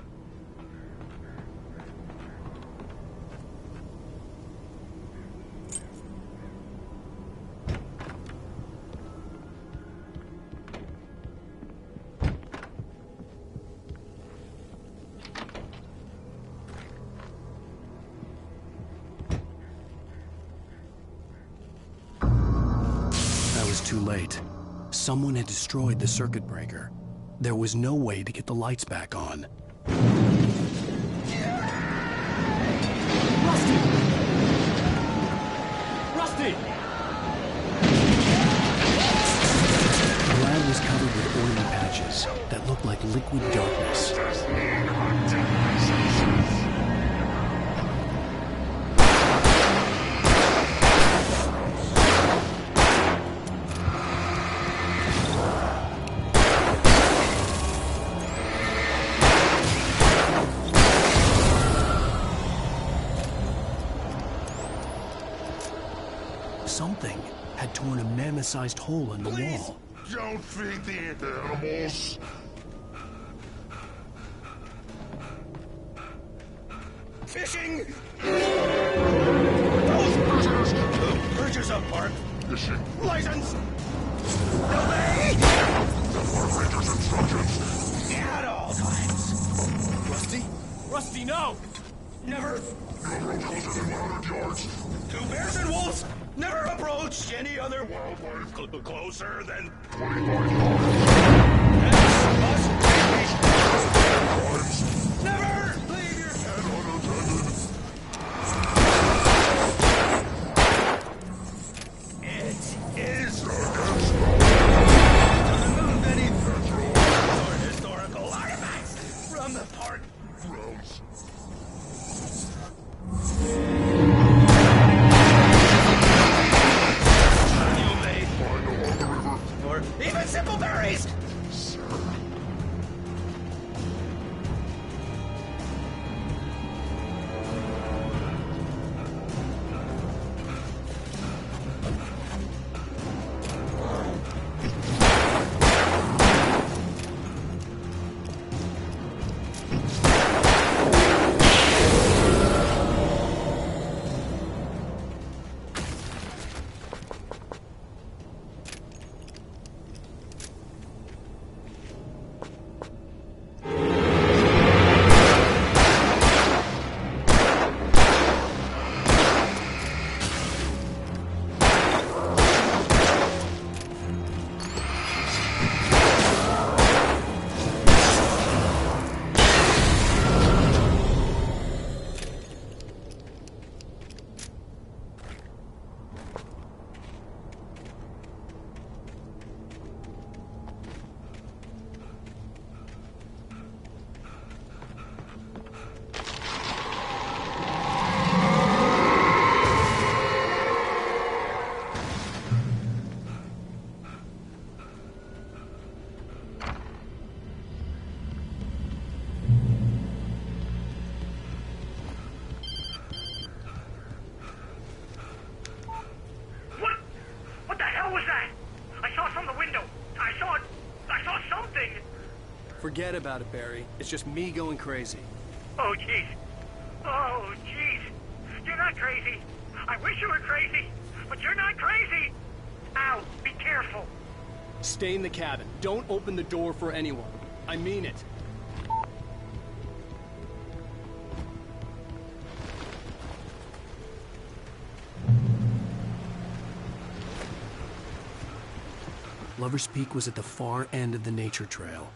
Too late. Someone had destroyed the circuit breaker. There was no way to get the lights back on. Rusty! Rusty! The lab was covered with oily patches that looked like liquid darkness. Something had torn a mammoth-sized hole in the wall. Don't feed the animals. Fishing! Those bridges! The bridges of Park! Fishing. License! Obey! The Park Ranger's instructions. At all times. Rusty? Rusty, no! Never. You approach closer than 100 yards. Two bears and wolves never approached any other wildlife closer than 25 yards. Never leave your head unattended. It is remove any or historical artifacts from the park grounds. You may find along the river. Or even simple berries. What the hell was that? I saw from the window. I saw something. Forget about it, Barry. It's just me going crazy. Oh, jeez. Oh, jeez. You're not crazy. I wish you were crazy, but you're not crazy. Ow, be careful. Stay in the cabin. Don't open the door for anyone. I mean it. Lover's Peak was at the far end of the nature trail.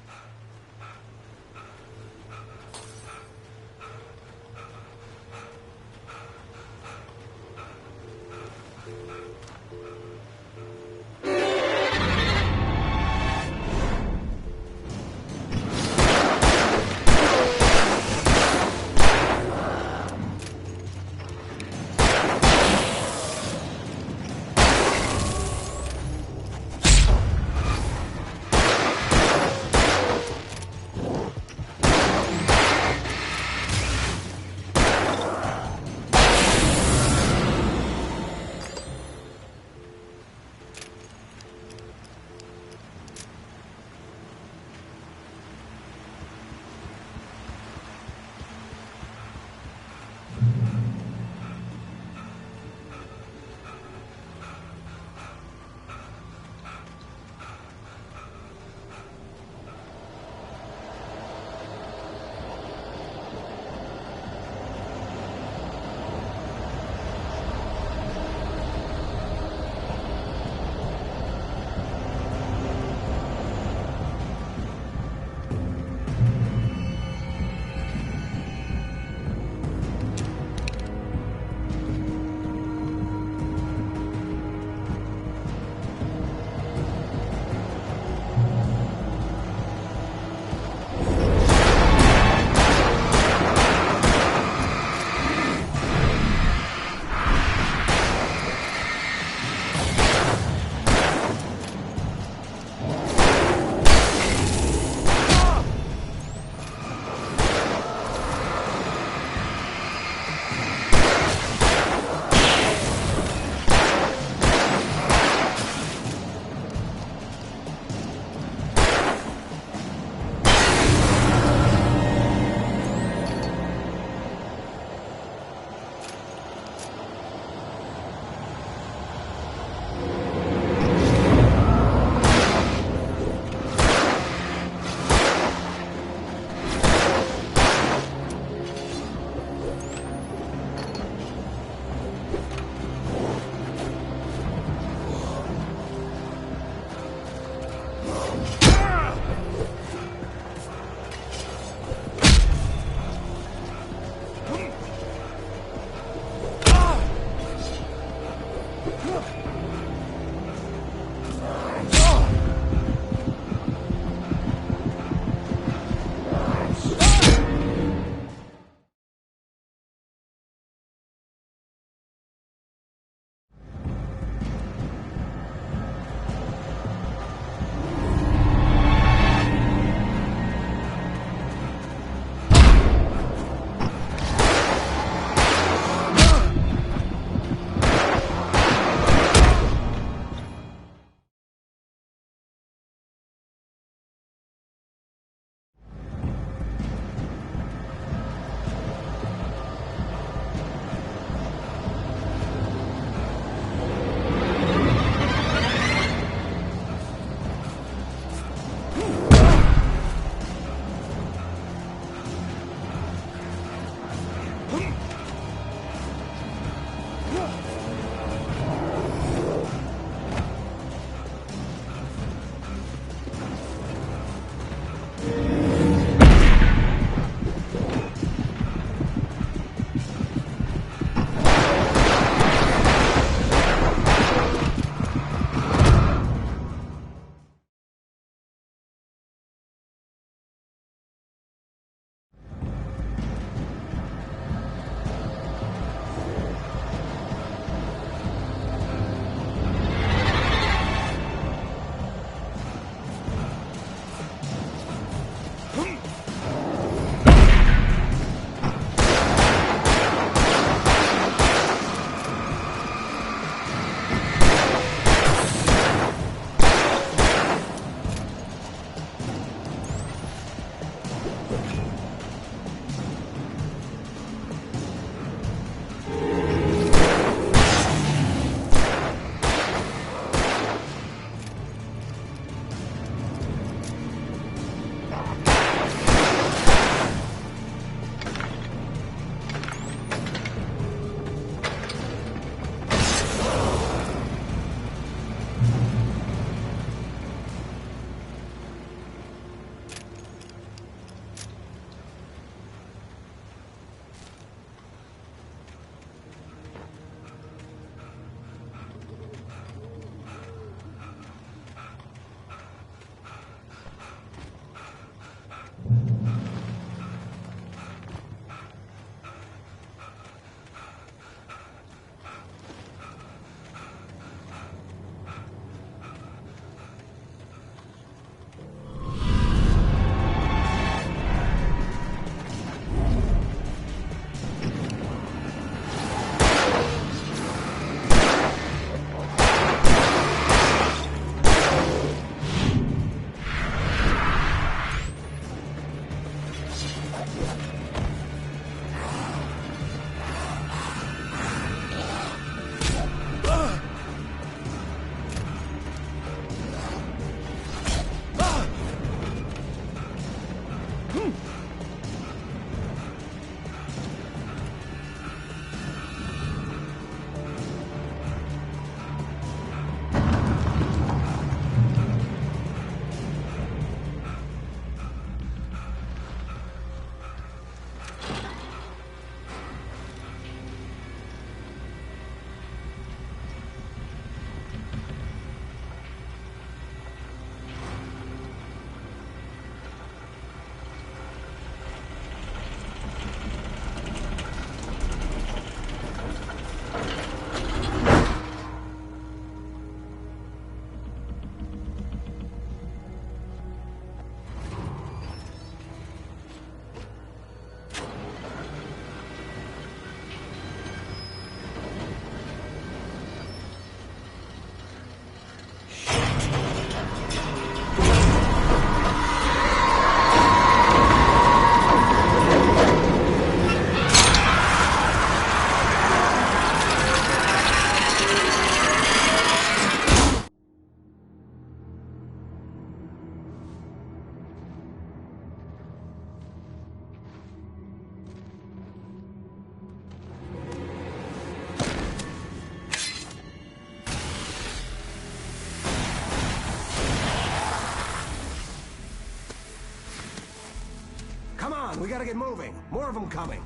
We gotta get moving. More of them coming.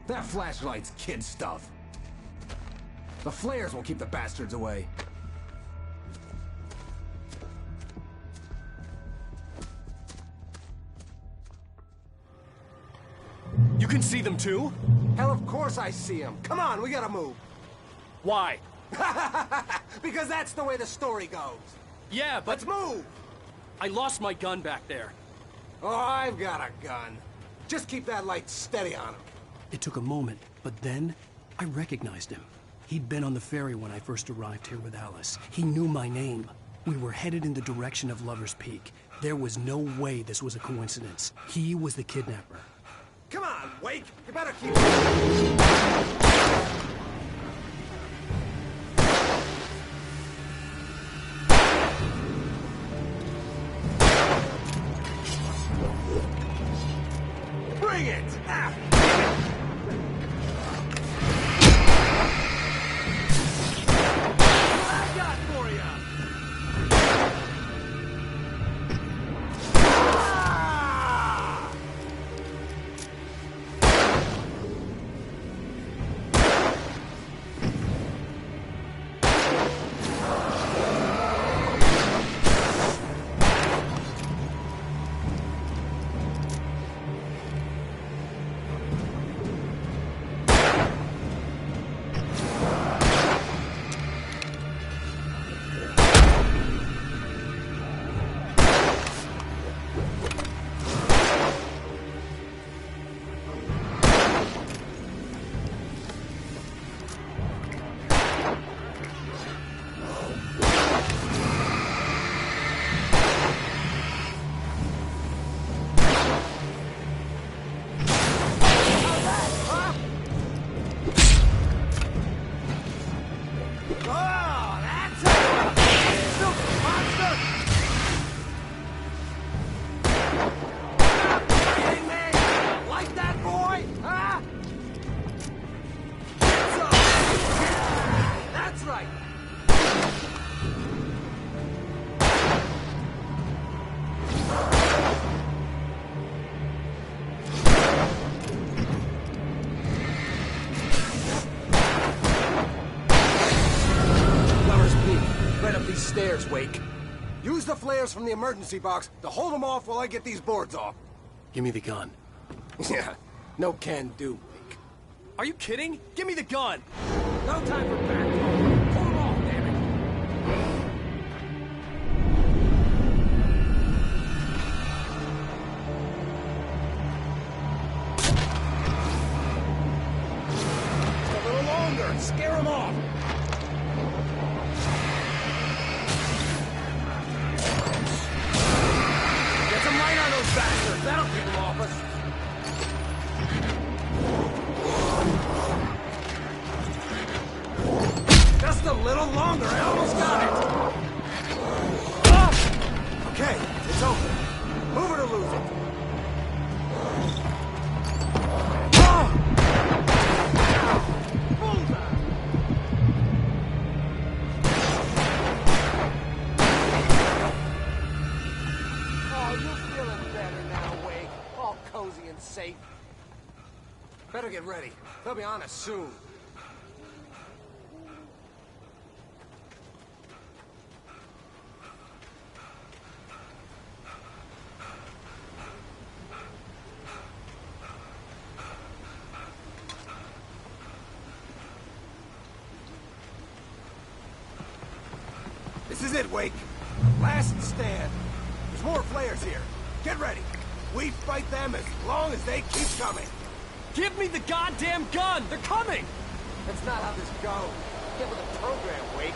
That flashlight's kid stuff. The flares will keep the bastards away. You can see them too? Hell, of course I see them. Come on, we gotta move. Why? Because that's the way the story goes. Yeah, but... Let's move! I lost my gun back there. Oh, I've got a gun. Just keep that light steady on him. It took a moment, but then I recognized him. He'd been on the ferry when I first arrived here with Alice. He knew my name. We were headed in the direction of Lover's Peak. There was no way this was a coincidence. He was the kidnapper. Come on, Wake! You better keep... Bring it! Ah. What I got for you? Stairs, Wake. Use the flares from the emergency box to hold them off while I get these boards off. Give me the gun. Yeah, no can do, Wake. Are you kidding? Give me the gun! No time for back talk. Pull them off, damn it! Just a little longer. Scare them off. Bastards, that'll keep them off us. Just a little longer, I almost got it. Ah! Okay, it's open. Move it or lose it. Ah! Bullseye! Oh, you're feeling better now, Wake. All cozy and safe. Better get ready. They'll be on us soon. This is it, Wake. Last stand. There's more flares here. Get ready. We fight them as long as they keep coming. Give me the goddamn gun! They're coming! That's not how this goes. Get with the program, Wake.